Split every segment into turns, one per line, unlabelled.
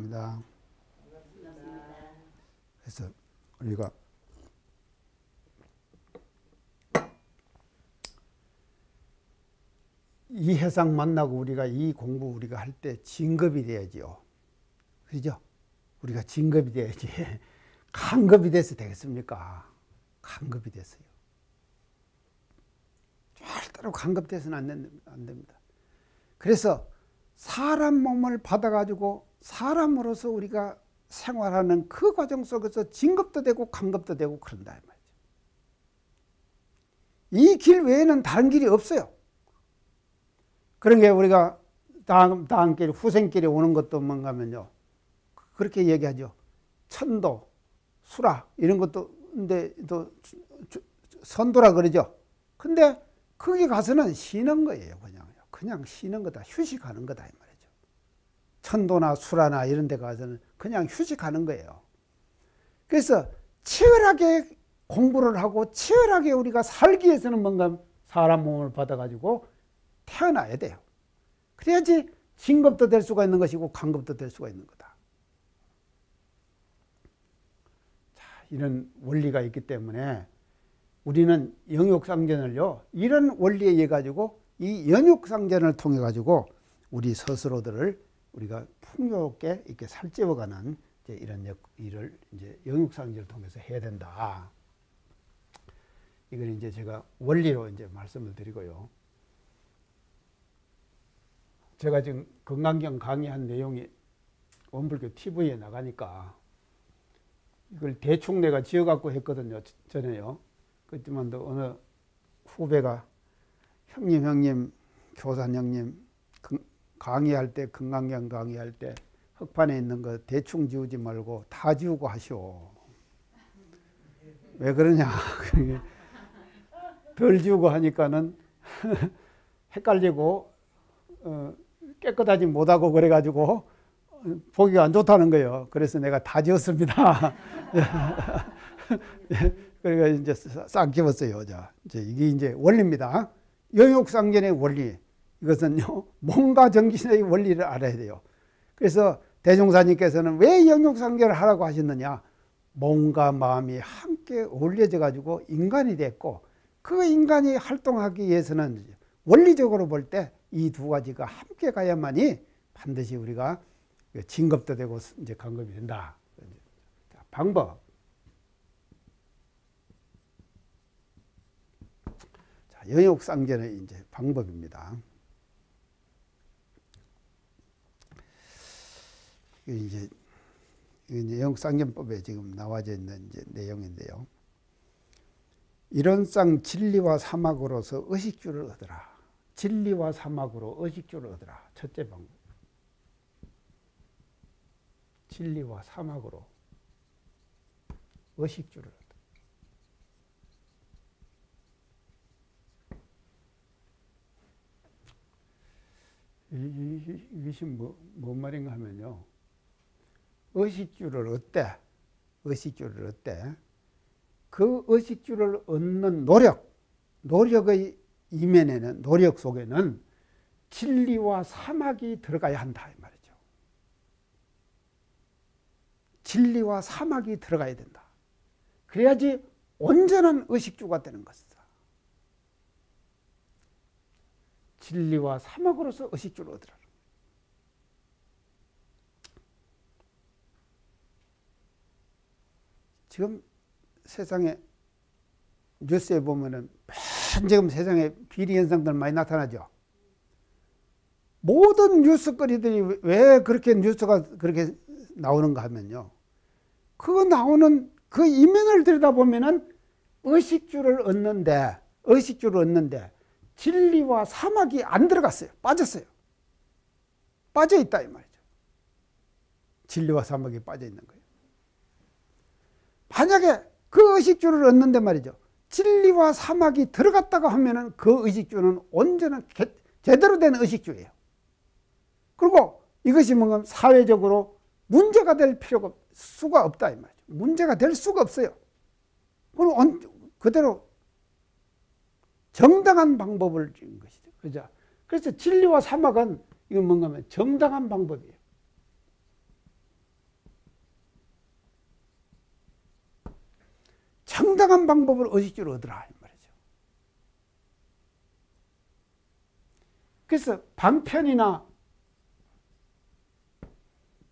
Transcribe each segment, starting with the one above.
반갑습니다. 그래서 우리가 이 해상 만나고 우리가 이 공부 우리가 할 때 진급이 돼야지요. 그죠? 우리가 진급이 돼야지. 간급이 돼서 되겠습니까? 간급이 됐어요. 절대로 간급돼서는 안 됩니다. 그래서 사람 몸을 받아가지고 사람으로서 우리가 생활하는 그 과정 속에서 진급도 되고 간급도 되고 그런다 이 말이죠. 이 길 외에는 다른 길이 없어요. 그런 게 우리가 다음 길, 후생길에 오는 것도 뭔가 하면요. 그렇게 얘기하죠. 천도, 수라, 이런 것도, 근데 또 선도라 그러죠. 근데 거기 가서는 쉬는 거예요, 그냥 쉬는 거다. 휴식하는 거다, 이 말이죠. 천도나 수라나 이런 데 가서는 그냥 휴식하는 거예요. 그래서 치열하게 공부를 하고 치열하게 우리가 살기 위해서는 뭔가 사람 몸을 받아가지고 태어나야 돼요. 그래야지 진급도 될 수가 있는 것이고 간급도 될 수가 있는 거다. 자, 이런 원리가 있기 때문에 우리는 영육상전을요, 이런 원리에 의해 가지고 이 영육상전을 통해 가지고 우리 스스로들을 우리가 풍요롭게 이렇게 살찌워가는 이런 일을 이제 영육상전을 통해서 해야 된다. 이걸 이제 제가 원리로 이제 말씀을 드리고요. 제가 지금 건강경 강의한 내용이 원불교 TV에 나가니까 이걸 대충 내가 지어갖고 했거든요, 전에요. 그렇지만 또 어느 후배가 형님, 교산 형님, 강의할 때, 건강경 강의할 때 흑판에 있는 거 대충 지우지 말고 다 지우고 하시오. 왜 그러냐. 덜 지우고 하니까는 헷갈리고, 깨끗하지 못하고 그래가지고 보기가 안 좋다는 거예요. 그래서 내가 다 지웠습니다. 그러니까 이제 싹 지웠어요. 이제 이게 이제 원리입니다. 영육상전의 원리. 이것은요, 몸과 정신의 원리를 알아야 돼요. 그래서 대종사님께서는 왜 영육상전을 하라고 하셨느냐. 몸과 마음이 함께 어울려져 가지고 인간이 됐고, 그 인간이 활동하기 위해서는 원리적으로 볼 때 이 두 가지가 함께 가야만이 반드시 우리가 진급도 되고 이제 간급이 된다. 자, 방법. 자, 영육상전의 이제 방법입니다. 이제 영육상전법에 지금 나와져 있는 이제 내용인데요. 이론상 진리와 사막으로서 의식주를 얻으라. 진리와 사막으로 의식주를 얻으라. 첫째 방법. 진리와 사막으로 의식주를 얻으라. 이것이 뭔 말인가 하면요. 의식주를 얻되, 의식주를 얻되, 그 의식주를 얻는 노력의 이면에는, 노력 속에는 진리와 사막이 들어가야 한다 이 말이죠. 진리와 사막이 들어가야 된다. 그래야지 온전한 의식주가 되는 것이다. 진리와 사막으로서 의식주를 얻으라. 지금 세상에 뉴스에 보면은 지금 세상에 비리 현상들 많이 나타나죠. 모든 뉴스거리들이 왜 그렇게 뉴스가 그렇게 나오는가 하면요. 그 나오는 그 이면을 들여다보면은 의식주를 얻는데 진리와 사막이 안 들어갔어요. 빠졌어요. 빠져 있다 이 말이죠. 진리와 사막이 빠져 있는 거예요. 만약에 그 의식주를 얻는데 말이죠. 진리와 사막이 들어갔다고 하면은 그 의식주는 온전한 제대로 된 의식주예요. 그리고 이것이 뭔가 사회적으로 문제가 될 필요가 수가 없다 이 말이죠. 문제가 될 수가 없어요. 그럼 그대로 정당한 방법을 준 것이죠. 그죠? 그래서 진리와 사막은 이건 뭔가 하면 정당한 방법이에요. 정당한 방법으로 의식주를 얻으라 이 말이죠. 그래서 방편이나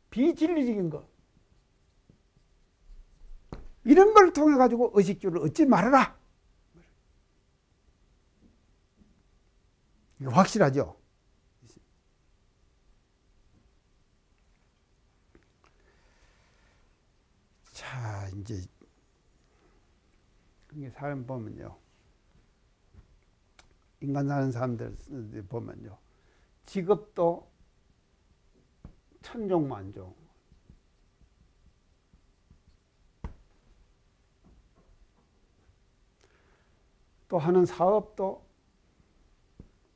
비진리적인 것 이런 걸 통해 가지고 의식주를 얻지 말아라. 이거 확실하죠? 자, 이제 사람 보면요, 인간 사는 사람들 보면요, 직업도 천종만종, 또 하는 사업도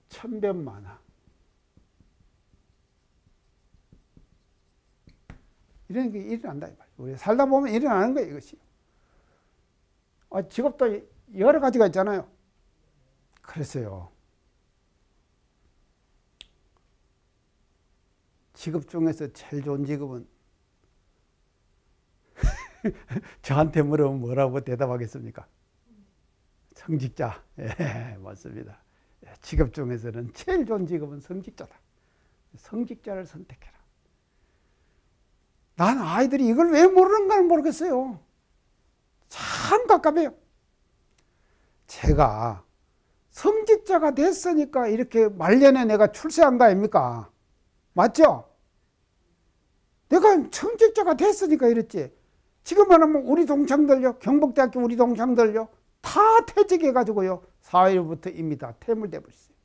천변만화, 이런 게 일어난다 이 말이에요. 우리 살다 보면 일어나는 거예요, 이것이. 직업도 여러 가지가 있잖아요. 그래서요, 직업 중에서 제일 좋은 직업은 저한테 물으면 뭐라고 대답하겠습니까? 성직자. 예, 맞습니다. 직업 중에서는 제일 좋은 직업은 성직자다. 성직자를 선택해라. 난 아이들이 이걸 왜 모르는가는 모르겠어요. 참 갑갑해요. 제가 성직자가 됐으니까 이렇게 말년에 내가 출세한 거 아닙니까? 맞죠? 내가 성직자가 됐으니까 이랬지. 지금은 뭐 우리 동창들요, 경북대학교 우리 동창들요, 다 퇴직해가지고요, 사회로부터 이미 다 퇴물돼 버렸어요.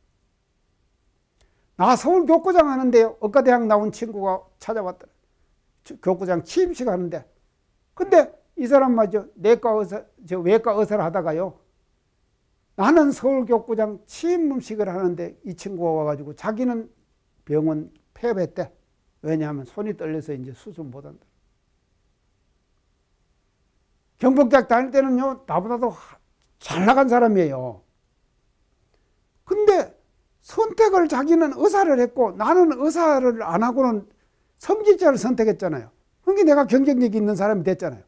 나 서울 교구장 하는데요, 의과대학 나온 친구가 찾아왔더라. 교구장 취임식 하는데, 근데 이 사람 말이죠, 외과 의사를 하다가요, 나는 서울 교구장 취임식을 하는데 이 친구가 와가지고 자기는 병원 폐업했대. 왜냐하면 손이 떨려서 이제 수술 못한다. 경북대학 다닐 때는요, 나보다도 잘 나간 사람이에요. 근데 선택을 자기는 의사를 했고 나는 의사를 안 하고는 성직자를 선택했잖아요. 그러니까 내가 경쟁력이 있는 사람이 됐잖아요.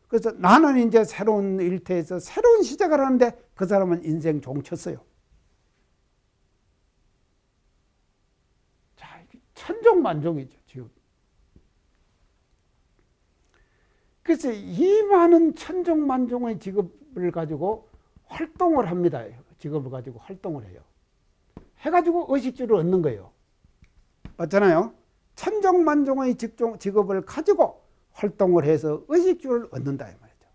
그래서 나는 이제 새로운 일터에서 새로운 시작을 하는데 그 사람은 인생 종쳤어요. 자, 천종만종이죠, 지금. 그래서 이 많은 천종만종의 직업을 가지고 활동을 합니다. 직업을 가지고 활동을 해요. 해가지고 의식주를 얻는 거예요. 맞잖아요? 천종만종의 직업을 가지고 활동을 해서 의식주를 얻는다 이 말이죠.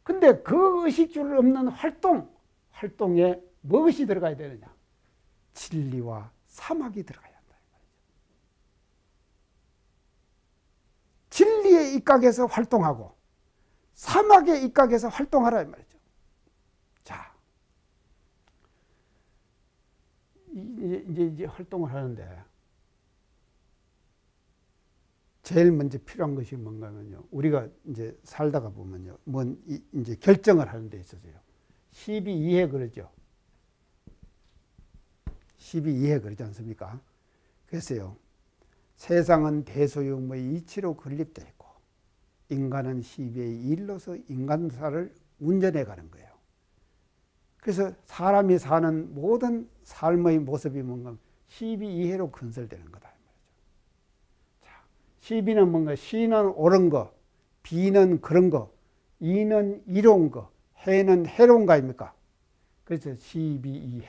근데 그 의식주를 얻는 활동에 무엇이 들어가야 되느냐? 진리와 사막이 들어가야 한다 이 말이죠. 진리에 입각해서 활동하고 사막에 입각해서 활동하라 이 말이죠. 자, 이제 활동을 하는데 제일 먼저 필요한 것이 뭔가면요, 우리가 이제 살다가 보면요, 이제 결정을 하는 데 있어서요, 12이해 그러죠. 12이해 그러지 않습니까? 그래서요, 세상은 대소유무의 이치로 건립되어 있고 인간은 12의 일로서 인간사를 운전해 가는 거예요. 그래서 사람이 사는 모든 삶의 모습이 뭔가 12이해로 건설되는 거다. 12는 뭔가, 시는 옳은 거, 비는 그런 거, 이는 이로운 거, 해는 해로운 거 아닙니까? 그래서 12이해.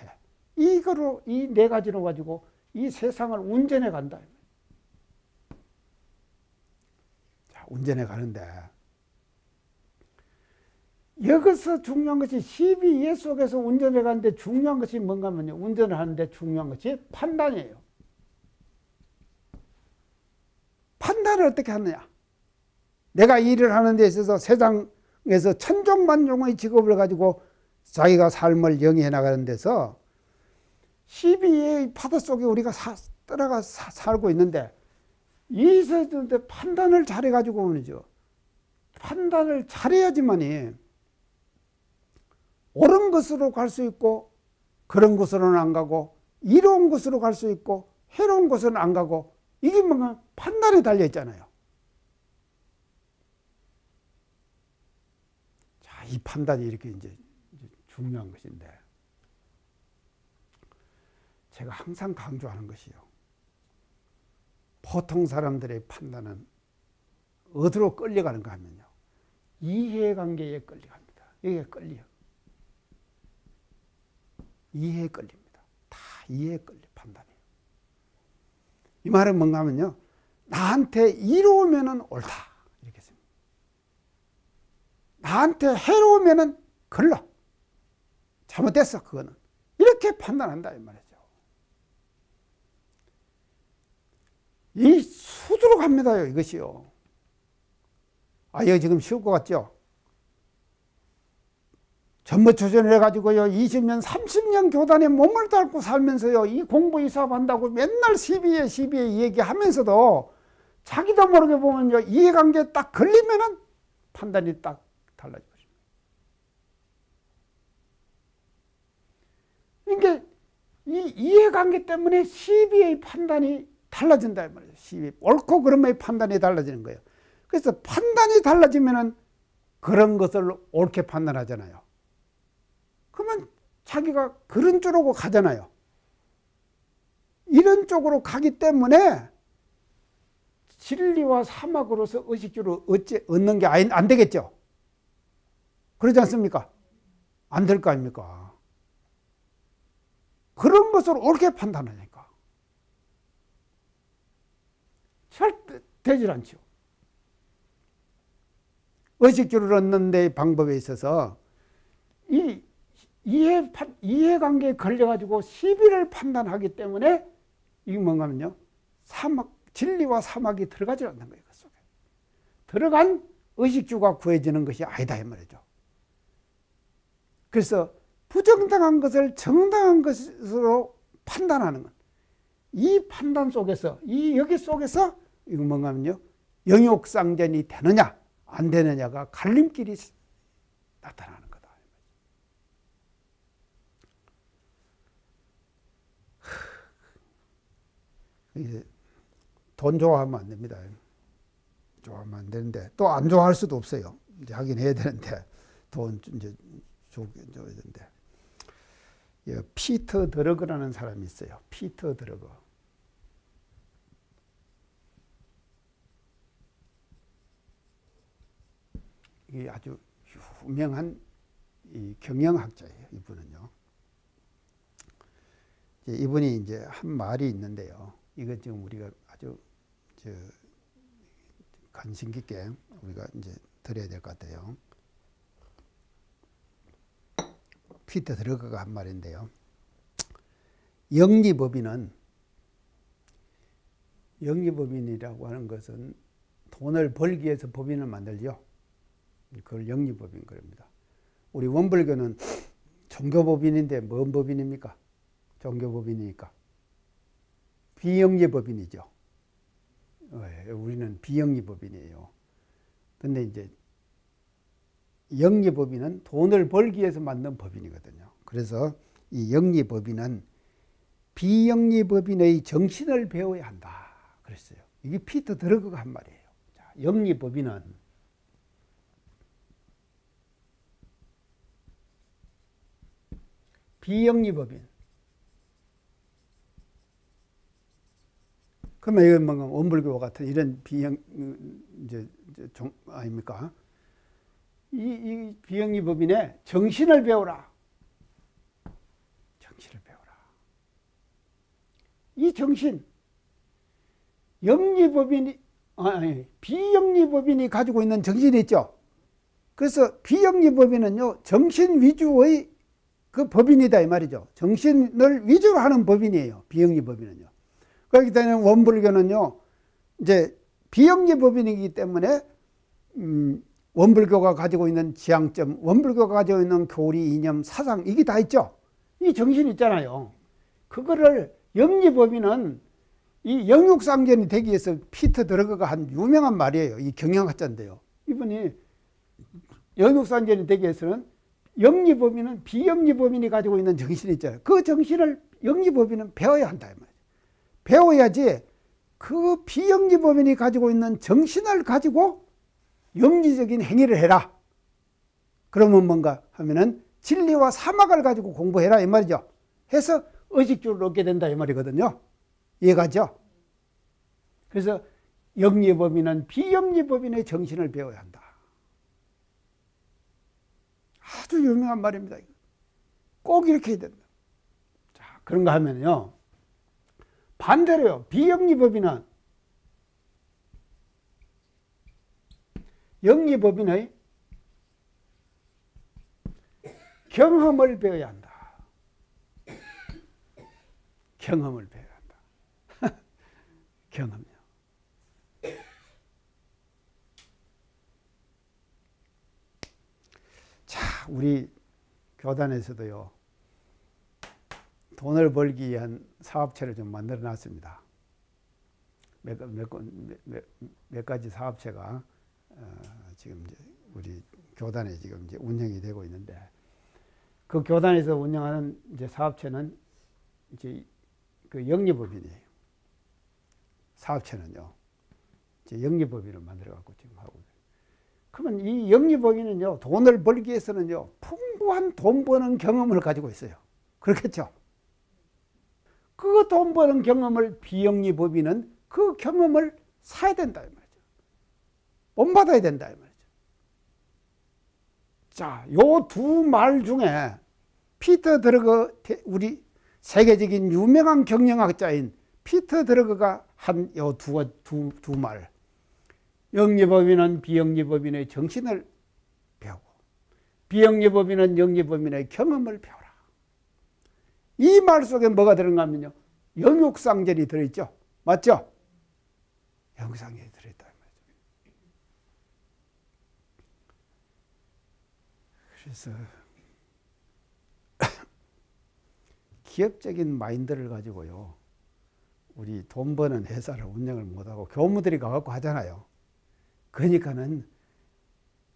이거로, 이 네 가지로 가지고 이 세상을 운전해 간다. 자, 운전해 가는데, 여기서 중요한 것이 12이해 속에서 운전해 가는데 중요한 것이 뭔가 하면요, 운전을 하는데 중요한 것이 판단이에요. 판단을 어떻게 하느냐? 내가 일을 하는 데 있어서 세상에서 천종만종의 직업을 가지고 자기가 삶을 영위해 나가는 데서 12의 파도 속에 우리가 들어가 살고 있는데, 이에서 판단을 잘해가지고 오는죠. 판단을 잘해야지만이 옳은 것으로 갈 수 있고, 그런 곳으로는 안 가고, 이로운 곳으로 갈 수 있고, 해로운 곳으로는 안 가고, 이게 뭔가 판단에 달려 있잖아요. 이 판단이 이렇게 이제 중요한 것인데, 제가 항상 강조하는 것이요. 보통 사람들의 판단은 어디로 끌려가는가 하면요. 이해관계에 끌려갑니다. 여기에 끌려. 이해에 끌립니다. 다 이해에 끌려 판단이에요. 이 말은 뭔가 하면요. 나한테 이로우면은 옳다. 이렇게 씁니다. 나한테 해로우면은 걸러. 잘못됐어, 그거는. 이렇게 판단한다, 이 말이죠. 이 수두로 갑니다요, 이것이요. 이거 지금 쉬울 것 같죠? 전무추전을 해가지고요, 20년, 30년 교단에 몸을 닳고 살면서요, 이 공부, 이 사업 한다고 맨날 시비에 얘기하면서도 자기도 모르게 보면요, 이해관계에 딱 걸리면은 판단이 딱 달라져요. 그러니까 이 이해관계 때문에 시비의 판단이 달라진다 이 말이에요. 시비. 옳고 그름의 판단이 달라지는 거예요. 그래서 판단이 달라지면은 그런 것을 옳게 판단하잖아요. 그러면 자기가 그런 쪽으로 가잖아요. 이런 쪽으로 가기 때문에 진리와 사막으로서 의식주를 얻는 게 안 되겠죠. 그러지 않습니까? 안 될 거 아닙니까? 그런 것을 옳게 판단하니까. 절대 되질 않죠. 의식주를 얻는 데 방법에 있어서 이 이해관계에 걸려가지고 시비를 판단하기 때문에 이게 뭔가 하면요. 진리와 사막이 들어가지 않는 거예요. 그 속에. 들어간 의식주가 구해지는 것이 아니다 이 말이죠. 그래서 부정당한 것을 정당한 것으로 판단하는 것. 이 판단 속에서, 여기 속에서 이거 뭔가 하면요. 영욕상전이 되느냐 안 되느냐가 갈림길이 나타나는 거다. 돈 좋아하면 안 됩니다. 좋아하면 안 되는데 또 안 좋아할 수도 없어요. 이제 하긴 해야 되는데 돈 이제 줘야 되는데. 피터 드러그라는 사람이 있어요. 피터 드러그. 이게 아주 유명한 이 경영학자예요. 이분은요. 이분이 이제 한 말이 있는데요. 이거 지금 우리가 아주 관심 깊게 우리가 이제 들어야 될 것 같아요. 피터 드러그가 한 말인데요. 영리법인이라고 하는 것은 돈을 벌기 위해서 법인을 만들죠. 그걸 영리법인 그럽니다. 우리 원불교는 종교법인인데 뭔 법인입니까? 종교법인이니까. 비영리법인이죠. 우리는 비영리법인이에요. 근데 이제 영리법인은 돈을 벌기 위해서 만든 법인이거든요. 그래서 이 영리법인은 비영리법인의 정신을 배워야 한다. 그랬어요. 이게 피터 드러그가 한 말이에요. 자, 영리법인은 비영리법인. 그러면 이건 뭔가 원불교 같은 이런 아닙니까? 이 비영리법인의 정신을 배워라. 정신을 배워라. 이 정신, 비영리법인이 가지고 있는 정신이 있죠. 그래서 비영리법인은요, 정신 위주의 그 법인이다 이 말이죠. 정신을 위주로 하는 법인이에요. 비영리법인은요. 그렇기 때문에 원불교는요, 이제 비영리법인이기 때문에 원불교가 가지고 있는 지향점, 원불교가 가지고 있는 교리, 이념, 사상 이게 다 있죠. 이 정신이 있잖아요. 그거를 영리법인은 이 영육상전이 되기 위해서 피터 드러그가 한 유명한 말이에요. 이 경영학자인데요. 이분이 영육상전이 되기 위해서는 영리법인은 비영리법인이 가지고 있는 정신이 있잖아요. 그 정신을 영리법인은 배워야 한다 이 말이에요. 배워야지 그 비영리법인이 가지고 있는 정신을 가지고 영리적인 행위를 해라. 그러면 뭔가 하면은 진리와 사막을 가지고 공부해라 이 말이죠. 해서 의식주를 얻게 된다 이 말이거든요. 이해가죠? 그래서 영리법인은 비영리법인의 정신을 배워야 한다. 아주 유명한 말입니다. 꼭 이렇게 해야 된다. 자, 그런가 하면요. 반대로요. 비영리법인은 영리법인의 경험을 배워야 한다. 경험을 배워야 한다. 경험이요. 자, 우리 교단에서도요. 돈을 벌기 위한 사업체를 좀 만들어 놨습니다. 몇 가지 사업체가 지금 이제 우리 교단에 지금 이제 운영이 되고 있는데 그 교단에서 운영하는 이제 사업체는 이제 그 영리법인이에요. 사업체는요. 이제 영리법인을 만들어 갖고 지금 하고 있어요. 그러면 이 영리법인은요. 돈을 벌기 위해서는요. 풍부한 돈 버는 경험을 가지고 있어요. 그렇겠죠? 그 돈 버는 경험을 비영리법인은 그 경험을 사야 된다 이 말이죠. 본받아야 된다 이 말이죠. 자, 요 두 말 중에 피터 드러그 우리 세계적인 유명한 경영학자인 피터 드러그가 한 요 두 말. 영리법인은 비영리법인의 정신을 배우고 비영리법인은 영리법인의 경험을 배워라. 이 말 속에 뭐가 들어가 하면요. 영육상절이 들어있죠. 맞죠? 영육상절이 들어있다. 그래서 기업적인 마인드를 가지고요. 우리 돈 버는 회사를 운영을 못하고 교무들이 가갖고 하잖아요. 그러니까는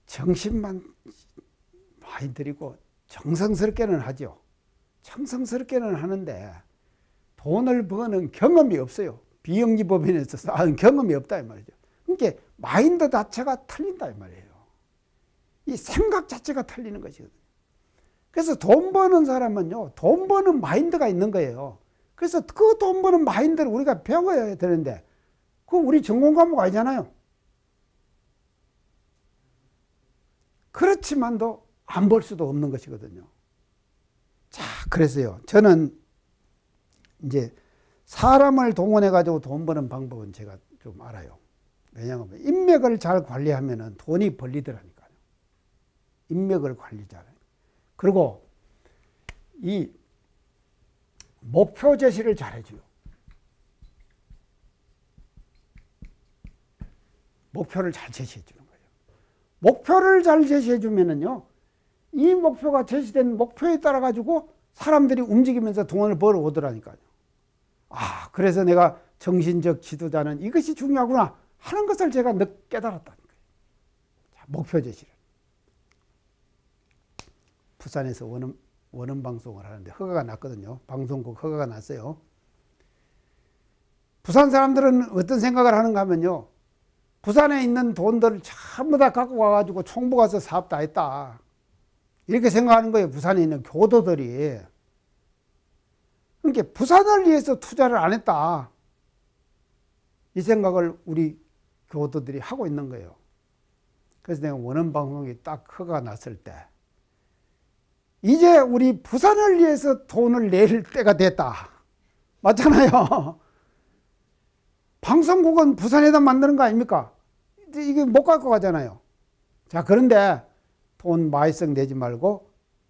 정신만 많이 들이고 정성스럽게는 하죠. 정성스럽게는 하는데 돈을 버는 경험이 없어요. 비영리법인에서 쌓은 경험이 없다 이 말이죠. 그러니까 마인드 자체가 틀린다 이 말이에요. 이 생각 자체가 틀리는 것이거든요. 그래서 돈 버는 사람은요. 돈 버는 마인드가 있는 거예요. 그래서 그 돈 버는 마인드를 우리가 배워야 되는데 그거 우리 전공 과목 아니잖아요. 그렇지만도 안 벌 수도 없는 것이거든요. 자, 그래서요. 저는 이제 사람을 동원해 가지고 돈 버는 방법은 제가 좀 알아요. 왜냐하면 인맥을 잘 관리하면 돈이 벌리더라니까요. 인맥을 관리 잘해요. 그리고 이 목표 제시를 잘해줘요. 목표를 잘 제시해 주는 거예요. 목표를 잘 제시해 주면은요, 이 목표가 제시된 목표에 따라 가지고 사람들이 움직이면서 돈을 벌어 오더라니까요. 아, 그래서 내가 정신적 지도자는 이것이 중요하구나 하는 것을 제가 깨달았다니까요. 자, 목표 제시를. 부산에서 원음 방송을 하는데 허가가 났거든요. 방송국 허가가 났어요. 부산 사람들은 어떤 생각을 하는가 하면요. 부산에 있는 돈들을 전부 다 갖고 와가지고 총부 가서 사업 다 했다. 이렇게 생각하는 거예요. 부산에 있는 교도들이. 그러니까 부산을 위해서 투자를 안 했다. 이 생각을 우리 교도들이 하고 있는 거예요. 그래서 내가 원음방송이 딱 허가가 났을 때 이제 우리 부산을 위해서 돈을 낼 때가 됐다. 맞잖아요. 방송국은 부산에다 만드는 거 아닙니까? 이게 못 갖고 가잖아요. 자, 그런데 돈 많이씩 내지 말고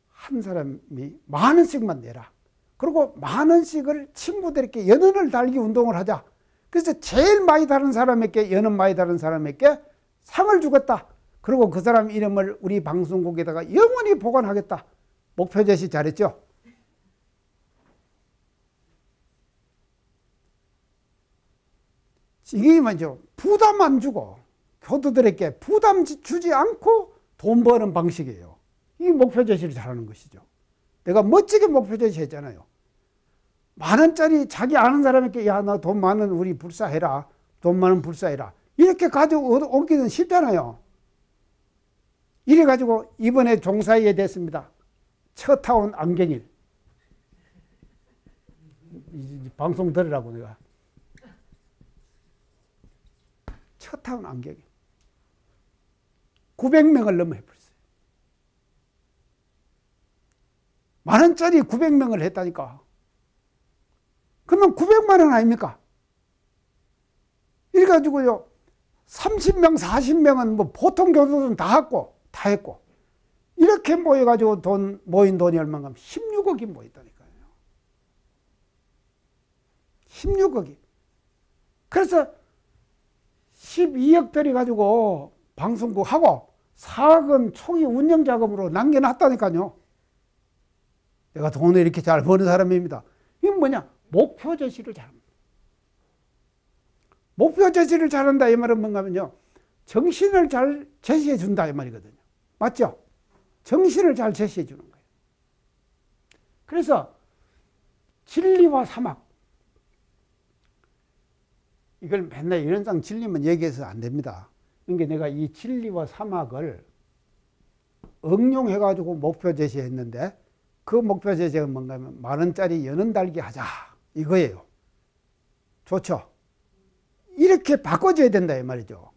한 사람이 만 원씩만 내라. 그리고 만 원씩을 친구들에게 연원을 달기 운동을 하자. 그래서 제일 많이 다른 사람에게 연원 많이 다른 사람에게 상을 주겠다. 그리고 그 사람 이름을 우리 방송국에다가 영원히 보관하겠다. 목표 제시 잘했죠? 이게 뭐죠? 부담 안 주고 교도들에게 부담 주지 않고 돈 버는 방식이에요. 이 목표 제시를 잘하는 것이죠. 내가 멋지게 목표 제시했잖아요. 만 원짜리 자기 아는 사람에게 야, 나 돈 많은 우리 불사해라. 돈 많은 불사해라. 이렇게 가져오기는 쉽잖아요. 이래가지고 이번에 종사에 됐습니다. 처타온 안경일. 방송 들으라고 내가. 처타온 안경일. 900명을 넘어 해버렸어요. 10,000원짜리 900명을 했다니까. 그러면 900만 원 아닙니까? 이래가지고요, 30명, 40명은 뭐 보통 교도소는 다 했고, 이렇게 모여가지고 모인 돈이 얼마인가 하면 16억이 모였다니까요. 16억이. 그래서 12억 들여가지고 방송국하고 4억은 초기 운영자금으로 남겨놨다니까요. 내가 돈을 이렇게 잘 버는 사람입니다. 이건 뭐냐? 목표 제시를 잘합니다. 목표 제시를 잘한다 이 말은 뭔가 하면요, 정신을 잘 제시해 준다 이 말이거든요. 맞죠? 정신을 잘 제시해 주는 거예요. 그래서 진리와 사막, 이걸 맨날 이런장 진리만 얘기해서 안 됩니다. 그러니까 내가 이 진리와 사막을 응용해 가지고 목표 제시했는데, 그 목표 제시가 뭔가 하면 10,000원짜리 여는 달기 하자 이거예요. 좋죠? 이렇게 바꿔줘야 된다 이 말이죠.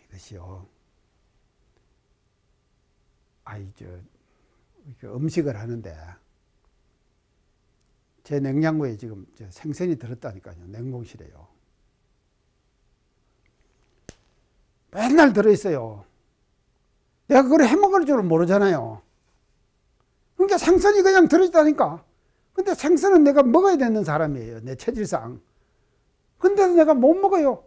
이것이요, 음식을 하는데 제 냉장고에 지금 생선이 들었다니까요. 냉동실에요. 맨날 들어있어요. 내가 그걸 해먹을 줄은 모르잖아요. 그러니까 생선이 그냥 들어있다니까. 근데 생선은 내가 먹어야 되는 사람이에요. 내 체질상. 근데도 내가 못 먹어요.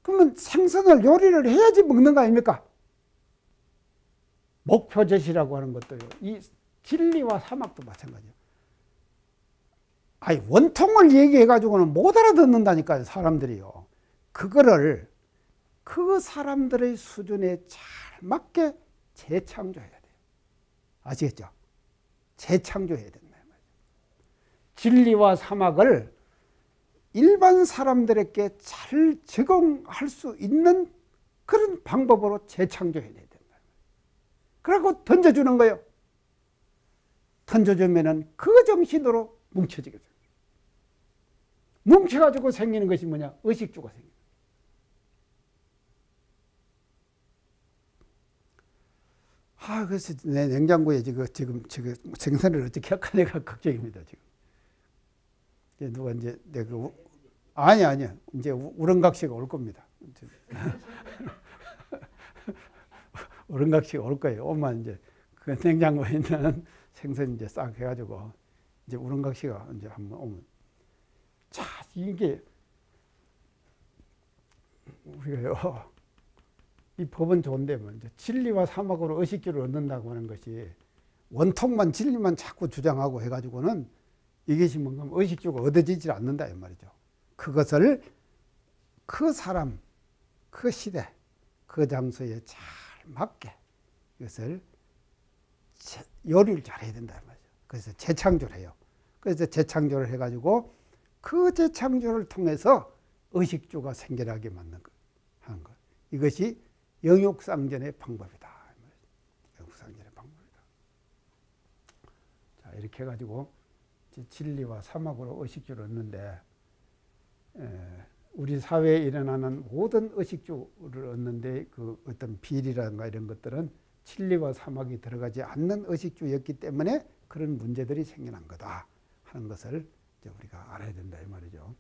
그러면 생선을 요리를 해야지 먹는 거 아닙니까? 목표 제시라고 하는 것도요, 이 진리와 사막도 마찬가지예요. 원통을 얘기해가지고는 못 알아듣는다니까요, 사람들이요. 그거를 그 사람들의 수준에 잘 맞게 재창조해야 돼요. 아시겠죠? 재창조해야 된다. 진리와 사막을 일반 사람들에게 잘 적용할 수 있는 그런 방법으로 재창조해야 된다. 그러고 던져주는 거예요. 던져주면은 그 정신으로 뭉쳐지게 돼요. 뭉쳐가지고 생기는 것이 뭐냐? 의식주가 생겨요. 그래서 내 냉장고에 지금 생선을 어떻게 할까 내가 걱정입니다, 지금. 누가 이제 내가 아니야. 이제 우렁각시가 올 겁니다. 우렁각시가 올 거예요. 오면 이제 그 냉장고에 있는 생선 이제 싹 해가지고 이제 우렁각시가 이제 한번 오면. 자, 이게 우리가요, 이 법은 좋은데 먼저 진리와 사막으로 의식주를 얻는다고 하는 것이 원통만 진리만 자꾸 주장하고 해가지고는 이것이 뭔가 의식주가 얻어지질 않는다 이 말이죠. 그것을 그 사람, 그 시대, 그 장소에 잘 맞게 이것을 요리를 잘 해야 된다 이 말이죠. 그래서 재창조를 해요. 그래서 재창조를 해가지고 그 재창조를 통해서 의식주가 생겨나게 하는 것. 이것이 영육상전의 방법이다. 영육상전의 방법이다. 자, 이렇게 해가지고 진리와 사막으로 의식주를 얻는데, 우리 사회에 일어나는 모든 의식주를 얻는데 그 어떤 비리라든가 이런 것들은 진리와 사막이 들어가지 않는 의식주였기 때문에 그런 문제들이 생겨난 거다 하는 것을 이제 우리가 알아야 된다 이 말이죠.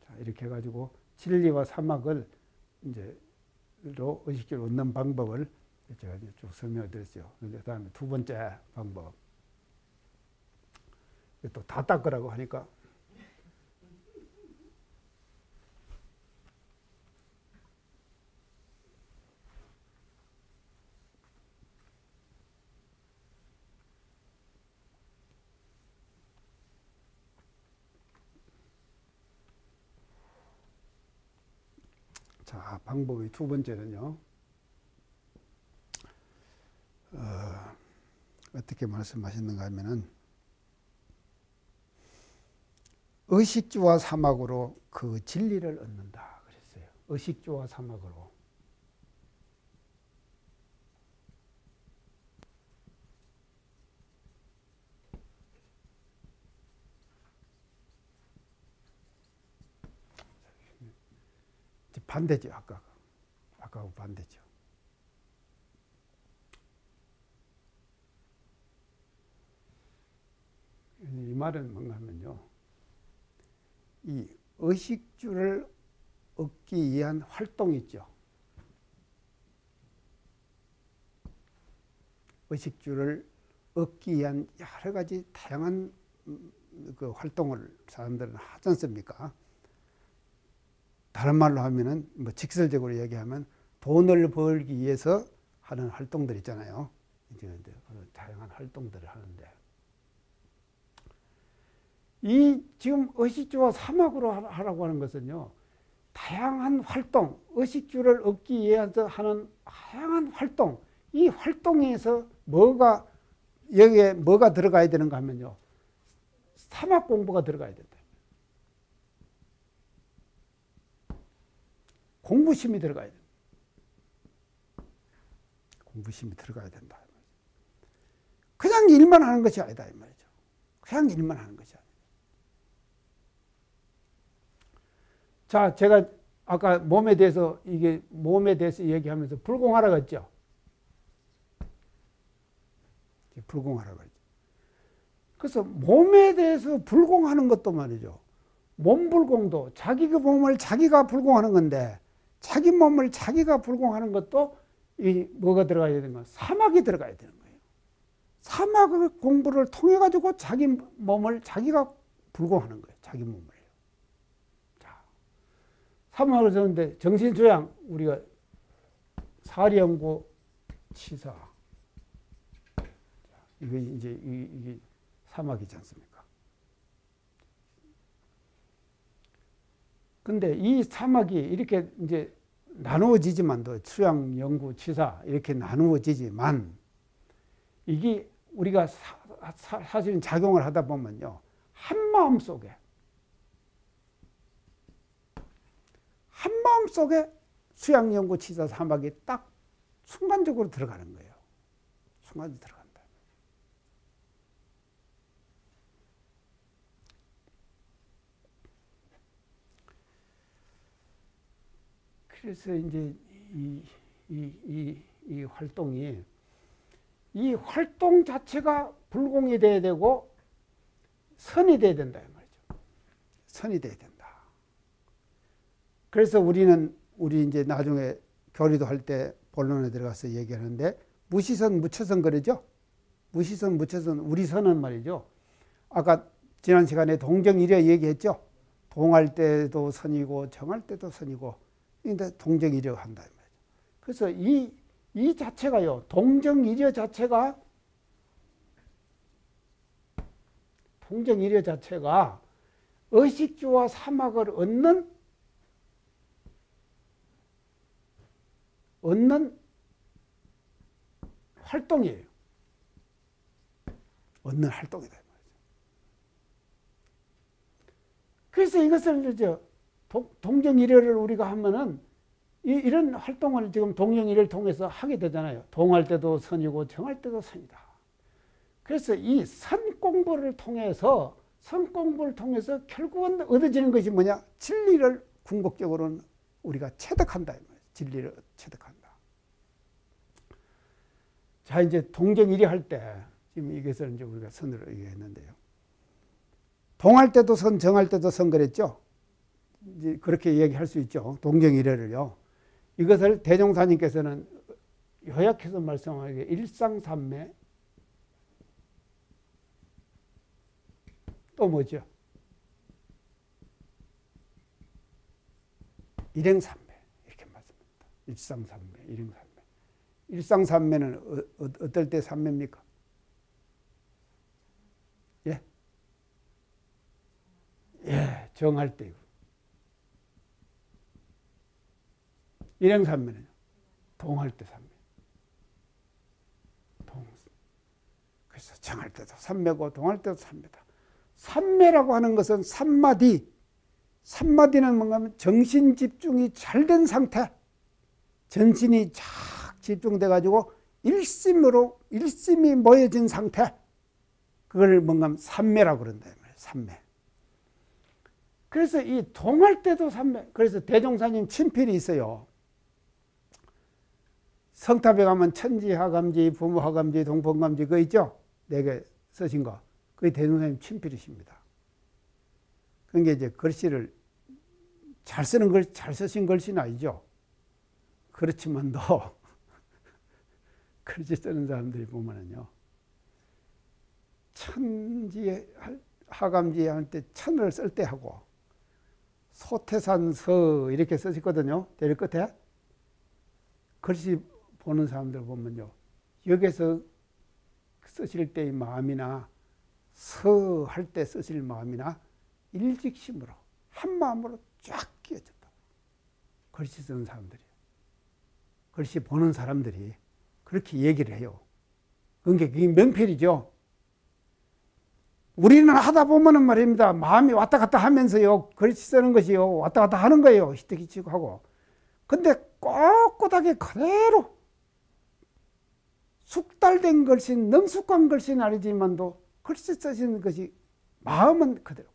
자, 이렇게 해가지고 진리와 사막을 이제 로 의식주를 얻는 방법을 제가 쭉 설명을 드렸죠. 그 다음에 두 번째 방법. 또 다 닦으라고 하니까. 자, 방법의 두 번째는요, 어떻게 말씀하셨는가 하면은, 의식주와 사막으로 그 진리를 얻는다 그랬어요. 의식주와 사막으로. 반대죠. 아까하고 반대죠. 이 말은 뭔가 하면요, 이 의식주를 얻기 위한 활동이 있죠. 의식주를 얻기 위한 여러 가지 다양한 그 활동을 사람들은 하지 않습니까? 다른 말로 하면은 뭐 직설적으로 얘기하면 돈을 벌기 위해서 하는 활동들 있잖아요. 이제 다양한 활동들을 하는데, 이 지금 의식주와 사막으로 하라고 하는 것은요, 다양한 활동, 의식주를 얻기 위해서 하는 다양한 활동, 이 활동에서 여기에 뭐가 들어가야 되는가 하면요, 사막 공부가 들어가야 된다. 공부심이 들어가야 된다. 공부심이 들어가야 된다. 그냥 일만 하는 것이 아니다, 이 말이죠. 그냥 일만 하는 것이 아니다. 자, 제가 아까 몸에 대해서 얘기하면서 불공하라고 했죠. 불공하라고 했죠. 그래서 몸에 대해서 불공하는 것도 말이죠. 몸불공도 자기 그 몸을 자기가 불공하는 건데, 자기 몸을 자기가 불공하는 것도 이 뭐가 들어가야 되는 거야? 사막이 들어가야 되는 거예요. 사막 공부를 통해 가지고 자기 몸을 자기가 불공하는 거예요. 자기 몸을. 자, 사막을 쓰는데 정신수양 우리가 사리연구 치사, 이게 이제 이게 사막이지 않습니까? 근데 이 사막이 이렇게 이제 나누어지지만도 수양, 연구, 치사 이렇게 나누어지지만, 이게 우리가 사실은 작용을 하다 보면요, 한 마음 속에 수양, 연구, 치사, 사막이 딱 순간적으로 들어가는 거예요. 순간적으로 들어간다. 그래서 이제 이 활동이, 이 활동 자체가 불공이 돼야 되고 선이 돼야 된다 이 말이죠. 선이 돼야 된다. 그래서 우리 이제 나중에 교리도 할 때 본론에 들어가서 얘기하는데, 무시선 무처선 그러죠. 무시선 무처선, 우리 선은 말이죠. 아까 지난 시간에 동정이려 얘기했죠. 동할 때도 선이고 정할 때도 선이고, 근데 동정이려 한다 이 말이죠. 그래서 이 자체가요, 동정이려 자체가 의식주와 사막을 얻는 활동이에요. 얻는 활동이다 이 말이죠. 그래서 이것을 이제 동정이려를 우리가 하면은 이런 활동을 지금 동정이려를 통해서 하게 되잖아요. 동할 때도 선이고 정할 때도 선이다. 그래서 이 선 공부를 통해서 결국은 얻어지는 것이 뭐냐? 진리를 궁극적으로는 우리가 체득한다. 진리를 체득한다. 자, 이제 동정이려 할 때, 지금 이것을 이제 우리가 선으로 얘기했는데요. 동할 때도 선, 정할 때도 선 그랬죠. 이제 그렇게 얘기할 수 있죠. 동정이려를요. 이것을 대종사님께서는 요약해서 말씀하기에 일상삼매, 또 뭐죠? 일행삼매, 이렇게 말씀합니다. 일상삼매, 일행삼매. 일상삼매는 어떨 때 삼매입니까? 예? 예, 정할 때요. 일행삼매는 동할 때 삼매. 그래서 정할 때도 삼매고 동할 때도 삼매다. 삼매라고 하는 것은 삼마디, 삼마디는 뭔가 하면 정신 집중이 잘 된 상태, 전신이 쫙 집중돼 가지고 일심이 모여진 상태, 그걸 뭔가 하면 삼매라고 그런다. 삼매. 그래서 이 동할 때도 삼매. 그래서 대종사님 친필이 있어요. 성탑에 가면 천지하감지, 부모하감지, 동pon감지 그거 있죠? 4개 쓰신 거. 그게 대종사님 친필이십니다. 그게 이제 글씨를 잘 쓰는 잘 쓰신 글씨는 아니죠. 그렇지만도 글씨 쓰는 사람들이 보면은요, 천지 하감지 할 때 천을 쓸 때 하고 소태산서 이렇게 쓰시거든요. 대리 끝에. 글씨 보는 사람들 보면요, 여기서 쓰실 때의 마음이나 서 할 때 쓰실 마음이나 일직심으로 한 마음으로 쫙 끼어졌다. 글씨 쓰는 사람들이, 글씨 보는 사람들이 그렇게 얘기를 해요. 그게 명필이죠. 우리는 하다 보면은 말입니다, 마음이 왔다 갔다 하면서요, 글씨 쓰는 것이요, 왔다 갔다 하는 거예요. 히트기치고 하고. 근데 꼿꼿하게 그대로 숙달된 글씨, 능숙한 글씨는 아니지만도 글씨 쓰시는 것이 마음은 그대로.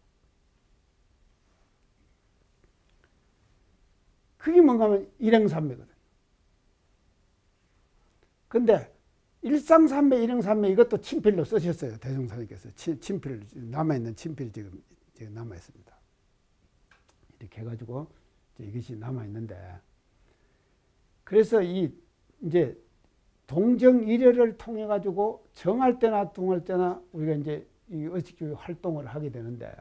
그게 뭔가 하면 일행삼매거든. 근데 일상삼매, 일행삼매 이것도 친필로 쓰셨어요. 대종사님께서. 친필, 남아있는 친필이 지금 남아있습니다. 이렇게 해가지고 이것이 남아있는데, 그래서 이제 동정일혈을 통해 가지고 정할 때나 동할 때나 우리가 이제 이 의식주 활동을 하게 되는데,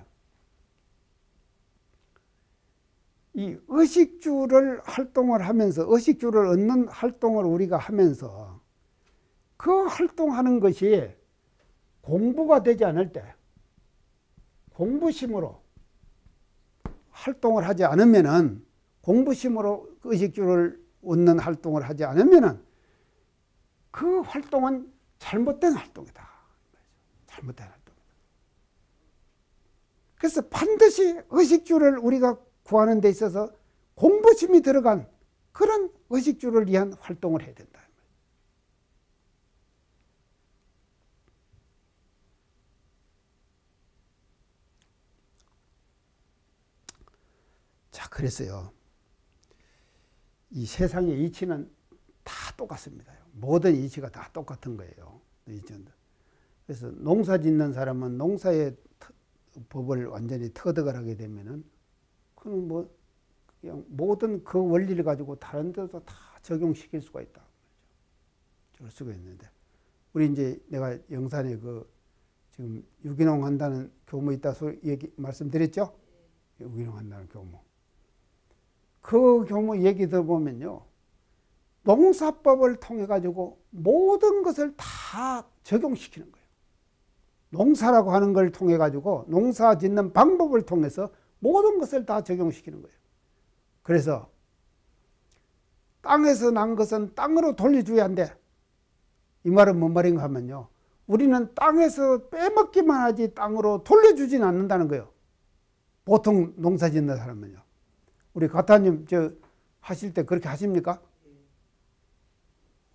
이 의식주를 활동을 하면서, 의식주를 얻는 활동을 우리가 하면서 그 활동하는 것이 공부가 되지 않을 때, 공부심으로 활동을 하지 않으면은, 공부심으로 의식주를 얻는 활동을 하지 않으면은 그 활동은 잘못된 활동이다. 잘못된 활동이다. 그래서 반드시 의식주를 우리가 구하는 데 있어서 공부심이 들어간 그런 의식주를 위한 활동을 해야 된다. 자, 그래서요, 이 세상의 이치는 다 똑같습니다. 모든 이치가 다 똑같은 거예요. 그래서 농사 짓는 사람은 농사의 법을 완전히 터득을 하게 되면은, 그는 뭐 그냥 모든 그 원리를 가지고 다른 데도 다 적용시킬 수가 있다. 그럴 수가 있는데, 우리 이제 내가 영산에 그 지금 유기농 한다는 교무 있다 말씀드렸죠? 유기농 한다는 교무. 그 교무 얘기 들어보면요, 농사법을 통해 가지고 모든 것을 다 적용시키는 거예요. 농사라고 하는 걸 통해 가지고, 농사 짓는 방법을 통해서 모든 것을 다 적용시키는 거예요. 그래서 땅에서 난 것은 땅으로 돌려줘야 한대. 이 말은 뭔 말인가 하면요, 우리는 땅에서 빼먹기만 하지 땅으로 돌려주진 않는다는 거예요. 보통 농사 짓는 사람은요. 우리 가타님 하실 때 그렇게 하십니까?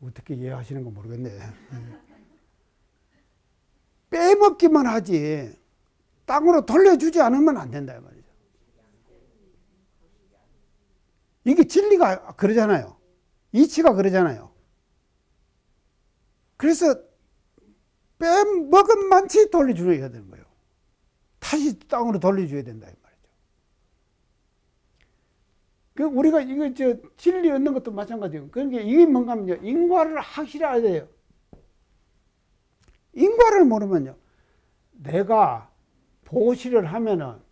어떻게 이해하시는 거 모르겠네. 빼먹기만 하지 땅으로 돌려주지 않으면 안 된다 이 말이죠. 이게 진리가 그러잖아요. 이치가 그러잖아요. 그래서 빼먹은 만치 돌려줘야 되는 거예요. 다시 땅으로 돌려줘야 된다 이 말이죠. 우리가 이거 진리 얻는 것도 마찬가지예요. 그러니까 이게 뭔가 하면요, 인과를 확실히 알아야 돼요. 인과를 모르면요, 내가 보시를 하면은요,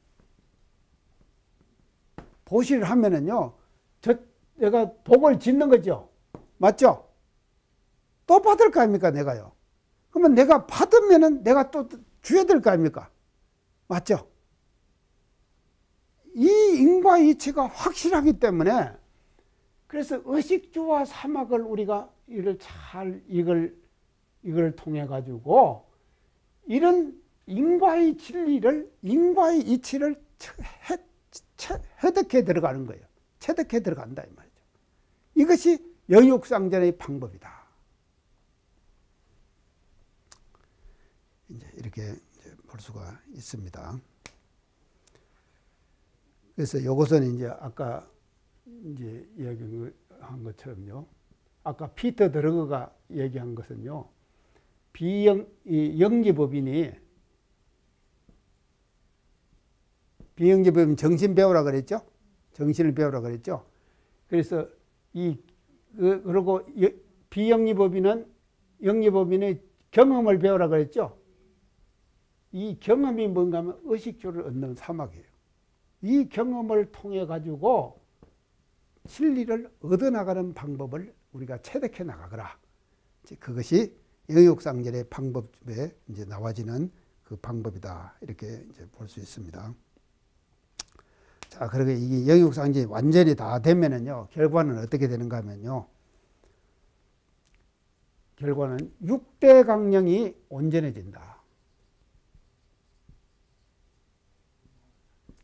내가 복을 짓는 거죠. 맞죠? 또 받을 거 아닙니까, 내가요. 그러면 내가 받으면은 내가 또 줘야 될 거 아닙니까? 맞죠? 이 인과 이치가 확실하기 때문에, 그래서 의식주와 사막을 우리가 이걸 통해 가지고 이런 인과의 진리를, 인과의 이치를 해득해 들어가는 거예요. 체득해 들어간다 이 말이죠. 이것이 영육상전의 방법이다. 이제 이렇게 볼 수가 있습니다. 그래서 이것은 이제 아까 이제 이야기한 것처럼요. 아까 피터 드러그가 얘기한 것은요. 영지법인이 비영지법인 정신 배우라 그랬죠. 정신을 배우라 그랬죠. 그래서 그리고 비영리법인은 영리법인의 경험을 배우라 그랬죠. 이 경험이 뭔가 하면 의식주를 얻는 사막이에요. 이 경험을 통해 가지고 진리를 얻어나가는 방법을 우리가 체득해 나가거라. 그것이 영육상전의 방법에 이제 나와지는 그 방법이다. 이렇게 이제 볼 수 있습니다. 자, 그러게 이 영육상전이 완전히 다 되면은요, 결과는 어떻게 되는가 하면요, 결과는 6대 강령이 온전해진다.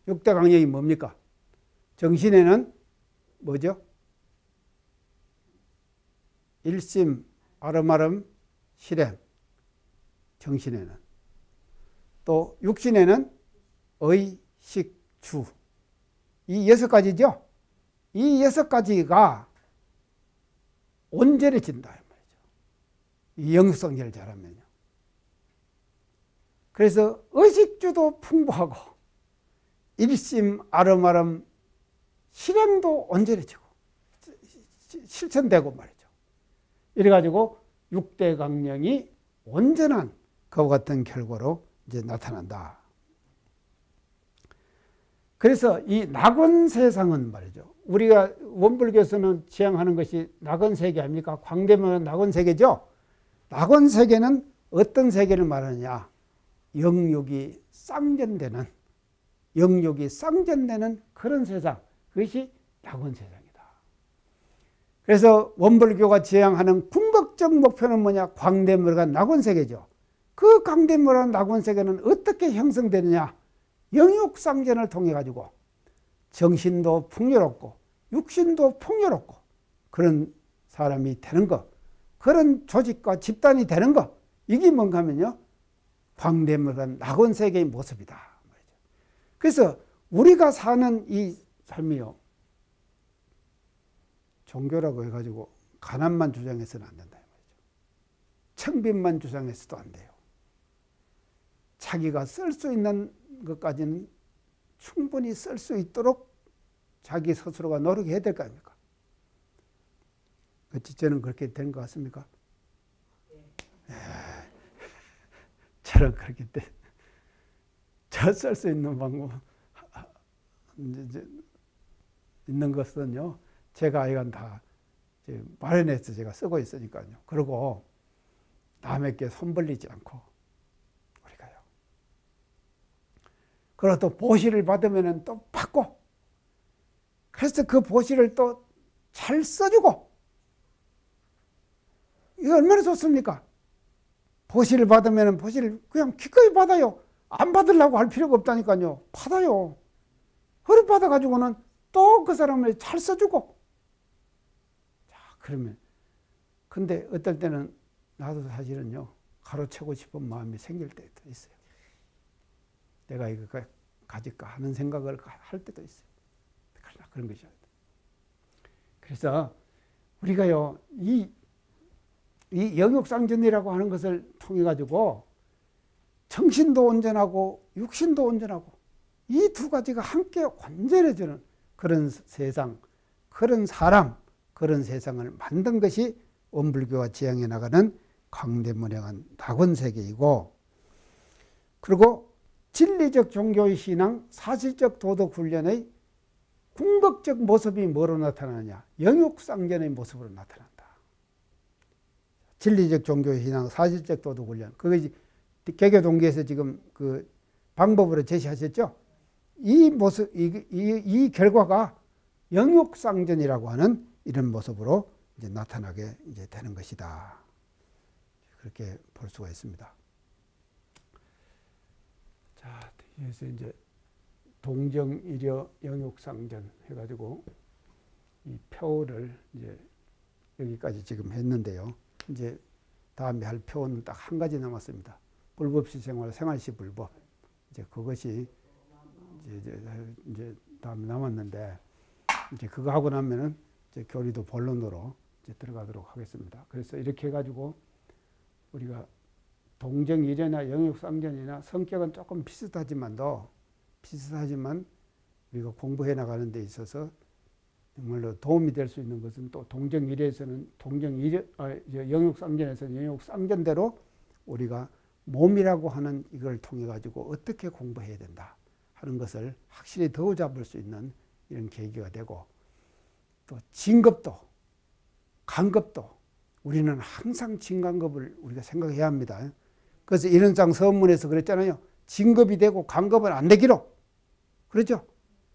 6대 강령이 뭡니까? 정신에는 뭐죠? 일심, 아름아름, 실행. 정신에는. 또 육신에는 의, 식, 주. 이 6가지죠? 이 6가지가 온전해진다. 말이죠. 이 영성결 잘하면요. 그래서 의식주도 풍부하고, 일심, 아름아름, 실행도 온전해지고, 실천되고 말이죠. 이래가지고 6대 강령이 온전한 그와 같은 결과로 이제 나타난다. 그래서 이 낙원 세상은 말이죠. 우리가 원불교에서는 지향하는 것이 낙원 세계 아닙니까? 광대문은 낙원 세계죠. 낙원 세계는 어떤 세계를 말하느냐? 영육이 쌍전되는, 영육이 쌍전되는 그런 세상. 그것이 낙원 세상이다. 그래서 원불교가 지향하는 궁극적 목표는 뭐냐? 광대물과 낙원 세계죠. 그 광대물과 낙원 세계는 어떻게 형성되느냐? 영육상전을 통해 가지고 정신도 풍요롭고 육신도 풍요롭고 그런 사람이 되는 것, 그런 조직과 집단이 되는 것, 이게 뭔가 하면요, 광대물과 낙원 세계의 모습이다. 그래서 우리가 사는 이 삶이요, 종교라고 해가지고 가난만 주장해서는 안 된다. 청빈만 주장해서도 안 돼요. 자기가 쓸 수 있는 것까지는 충분히 쓸 수 있도록 자기 스스로가 노력해야 될 거 아닙니까? 저는 그렇게 된 것 같습니까? 네. 저는 그렇게 돼. 저 쓸 수 있는 방법 있는 것은요, 제가 아이간 다 마련해서 제가 쓰고 있으니까요. 그리고 남에게 손 벌리지 않고 우리가요. 그리고 또 보시를 받으면 또 받고, 그래서 그 보시를 또 잘 써주고, 이거 얼마나 좋습니까? 보시를 받으면 보시를 그냥 기꺼이 받아요. 안 받으려고 할 필요가 없다니까요. 받아요. 허락 받아가지고는 또 그 사람을 잘 써주고. 자, 그러면. 근데 어떨 때는 나도 사실은요, 가로채고 싶은 마음이 생길 때도 있어요. 내가 이거 가질까 하는 생각을 할 때도 있어요. 그런 것이죠. 그래서 우리가요, 이 영육상전이라고 하는 것을 통해 가지고 정신도 온전하고 육신도 온전하고 이 두 가지가 함께 온전해지는 그런 세상, 그런 사람, 그런 세상을 만든 것이 원불교가 지향해 나가는 광대문양한 낙원세계이고, 그리고 진리적 종교의 신앙, 사실적 도덕훈련의 궁극적 모습이 뭐로 나타나느냐? 영육상전의 모습으로 나타난다. 진리적 종교의 신앙, 사실적 도덕훈련. 그것이 개교동기에서 지금 그 방법으로 제시하셨죠? 이 모습, 이 결과가 영육상전이라고 하는 이런 모습으로 이제 나타나게 이제 되는 것이다. 그렇게 볼 수가 있습니다. 자, 그래서 이제 동정이려 영육상전 해가지고 이 표를 이제 여기까지 지금 했는데요. 이제 다음에 할 표는 딱 한 가지 남았습니다. 불법시 생활, 생활시 불법. 이제 그것이 이제 다음에 남았는데, 이제 그거 하고 나면은 이제 교리도 본론으로 이제 들어가도록 하겠습니다. 그래서 이렇게 해가지고 우리가 동정이려나 영육상전이나 성격은 조금 비슷하지만 우리가 공부해 나가는 데 있어서 정말로 도움이 될 수 있는 것은 또 동정이려에서는 영육상전에서는 영육상전대로 우리가 몸이라고 하는 이걸 통해 가지고 어떻게 공부해야 된다 하는 것을 확실히 더 잡을 수 있는 이런 계기가 되고, 또 진급도 간급도 우리는 항상 진간급을 우리가 생각해야 합니다. 그래서 이런상 서문에서 그랬잖아요. 진급이 되고 간급은 안 되기로. 그렇죠?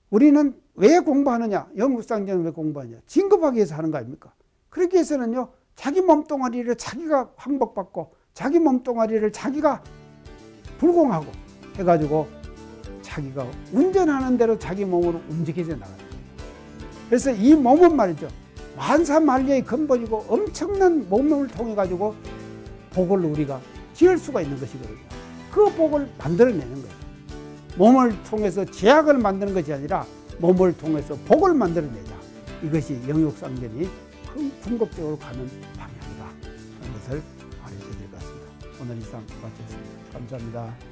우리는 왜 공부하느냐? 영육상전은 왜 공부하느냐? 진급하기 위해서 하는 거 아닙니까? 그러기 위해서는요, 자기 몸뚱아리를 자기가 항복받고 자기 몸뚱아리를 자기가 불공하고 해가지고 자기가 운전하는 대로 자기 몸으로 움직여져 나가요. 그래서 이 몸은 말이죠, 만사만리의 근본이고 엄청난 몸을 통해 가지고 복을 우리가 지을 수가 있는 것이거든요. 그 복을 만들어내는 거예요. 몸을 통해서 제약을 만드는 것이 아니라 몸을 통해서 복을 만들어내자. 이것이 영육상전이 궁극적으로 가는 방향이다 하는 것을 말해줘야 될 것 같습니다. 오늘 이상 마치겠습니다. 감사합니다.